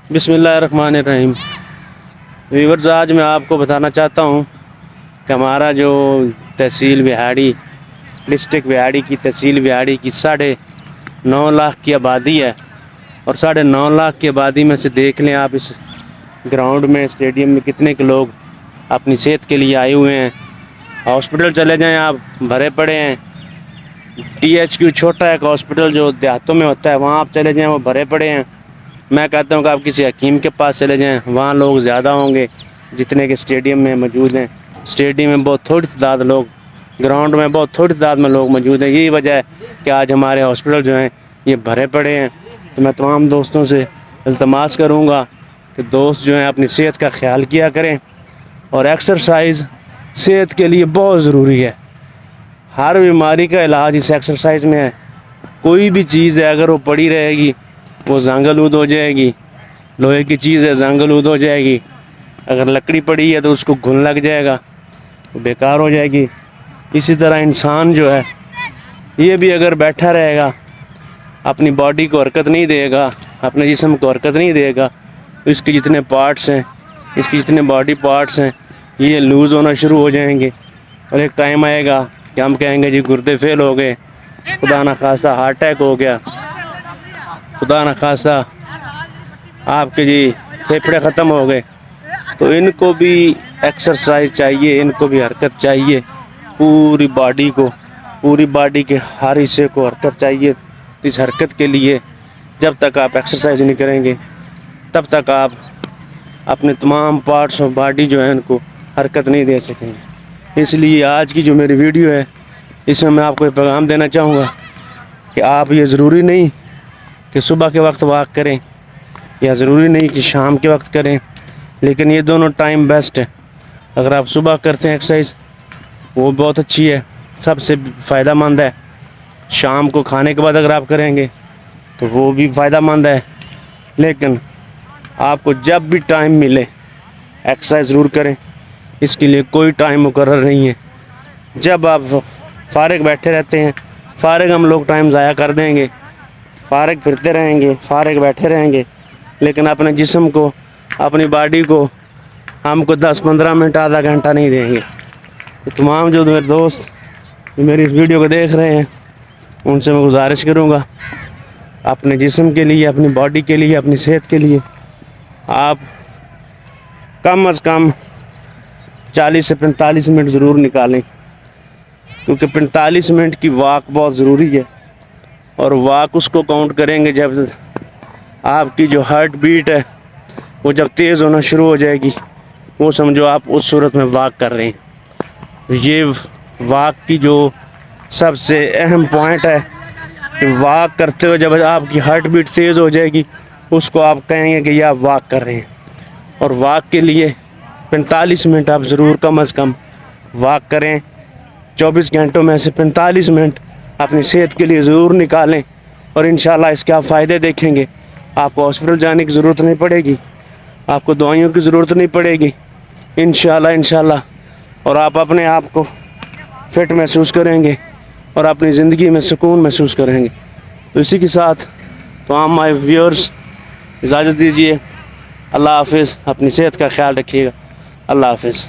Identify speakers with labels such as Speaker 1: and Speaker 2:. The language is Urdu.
Speaker 1: بسم اللہ الرحمن الرحیم۔ ویورز، آج میں آپ کو بتانا چاہتا ہوں کہ ہمارا جو تحصیل وہاڑی، ڈسٹرکٹ وہاڑی کی تحصیل وہاڑی کی 9.5 لاکھ کی آبادی ہے، اور 9.5 لاکھ کی آبادی میں سے دیکھ لیں آپ اس گراؤنڈ میں، اسٹیڈیم میں کتنے کے لوگ اپنی صحت کے لیے آئے ہوئے ہیں۔ ہاسپٹل چلے جائیں آپ، بھرے پڑے ہیں۔ THQ چھوٹا ایک ہاسپٹل جو دیہاتوں میں ہوتا ہے، وہاں آپ چلے جائیں، وہ بھرے پڑے ہیں۔ میں کہتا ہوں کہ آپ کسی حکیم کے پاس چلے جائیں، وہاں لوگ زیادہ ہوں گے جتنے کہ اسٹیڈیم میں موجود ہیں۔ اسٹیڈیم میں بہت تھوڑی تعداد لوگ، گراؤنڈ میں بہت تھوڑی تعداد میں لوگ موجود ہیں۔ یہی وجہ ہے کہ آج ہمارے ہاسپٹل جو ہیں یہ بھرے پڑے ہیں۔ تو میں تمام دوستوں سے التماس کروں گا کہ دوست جو ہیں اپنی صحت کا خیال کیا کریں، اور ایکسرسائز صحت کے لیے بہت ضروری ہے۔ ہر بیماری کا علاج اس ایکسرسائز میں ہے۔ کوئی بھی چیز ہے اگر وہ پڑی رہے گی وہ زنگ آلود ہو جائے گی۔ لوہے کی چیز ہے، زنگ آلود ہو جائے گی۔ اگر لکڑی پڑی ہے تو اس کو گھن لگ جائے گا، وہ بیکار ہو جائے گی۔ اسی طرح انسان جو ہے یہ بھی اگر بیٹھا رہے گا، اپنی باڈی کو حرکت نہیں دے گا، اپنے جسم کو حرکت نہیں دے گا، تو اس کے جتنے پارٹس ہیں، اس کے جتنے باڈی پارٹس ہیں، یہ لوز ہونا شروع ہو جائیں گے، اور ایک ٹائم آئے گا کہ ہم کہیں گے جی گردے فیل ہو گئے، خدا نخواستہ ہارٹ اٹیک ہو گیا، خدا نخواستہ آپ کے جی پھیپھڑے ختم ہو گئے۔ تو ان کو بھی ایکسرسائز چاہیے، ان کو بھی حرکت چاہیے، پوری باڈی کے ہر حصے کو حرکت چاہیے۔ اس حرکت کے لیے جب تک آپ ایکسرسائز نہیں کریں گے تب تک آپ اپنے تمام پارٹس آف باڈی جو ہیں ان کو حرکت نہیں دے سکیں گے۔ اس لیے آج کی جو میری ویڈیو ہے اس میں آپ کو یہ پیغام دینا چاہوں گا کہ آپ یہ ضروری نہیں کہ صبح کے وقت واک کریں، یا ضروری نہیں کہ شام کے وقت کریں، لیکن یہ دونوں ٹائم بیسٹ ہے۔ اگر آپ صبح کرتے ہیں ایکسرسائز وہ بہت اچھی ہے، سب سے فائدہ مند ہے۔ شام کو کھانے کے بعد اگر آپ کریں گے تو وہ بھی فائدہ مند ہے، لیکن آپ کو جب بھی ٹائم ملے ایکسرسائز ضرور کریں۔ اس کے لیے کوئی ٹائم مقرر نہیں ہے۔ جب آپ فارغ بیٹھے رہتے ہیں، فارغ ہم لوگ ٹائم ضائع کر دیں گے، فارغ پھرتے رہیں گے، فارغ بیٹھے رہیں گے، لیکن اپنے جسم کو، اپنی باڈی کو ہم کو 10-15 منٹ، آدھا گھنٹہ نہیں دیں گے۔ تو تمام جو میرے دوست جو میری اس ویڈیو کو دیکھ رہے ہیں ان سے میں گزارش کروں گا، اپنے جسم کے لیے، اپنی باڈی کے لیے، اپنی صحت کے لیے آپ کم از کم 40 سے 45 منٹ ضرور نکالیں، کیونکہ 45 منٹ کی واک بہت ضروری ہے۔ اور واک اس کو کاؤنٹ کریں گے جب آپ کی جو ہارٹ بیٹ ہے وہ جب تیز ہونا شروع ہو جائے گی، وہ سمجھو آپ اس صورت میں واک کر رہے ہیں۔ یہ واک کی جو سب سے اہم پوائنٹ ہے کہ واک کرتے ہوئے جب آپ کی ہارٹ بیٹ تیز ہو جائے گی اس کو آپ کہیں گے کہ یہ آپ واک کر رہے ہیں۔ اور واک کے لیے 45 منٹ آپ ضرور کم از کم واک کریں۔ 24 گھنٹوں میں سے 45 منٹ اپنی صحت کے لیے ضرور نکالیں، اور انشاءاللہ اس کے آپ فائدے دیکھیں گے۔ آپ کو ہاسپٹل جانے کی ضرورت نہیں پڑے گی، آپ کو دوائیوں کی ضرورت نہیں پڑے گی، انشاءاللہ۔ اور آپ اپنے آپ کو فٹ محسوس کریں گے اور اپنی زندگی میں سکون محسوس کریں گے۔ تو اسی کے ساتھ تمام مائی ویورز اجازت دیجیے۔ اللہ حافظ، اپنی صحت کا خیال رکھیے گا۔ اللہ حافظ۔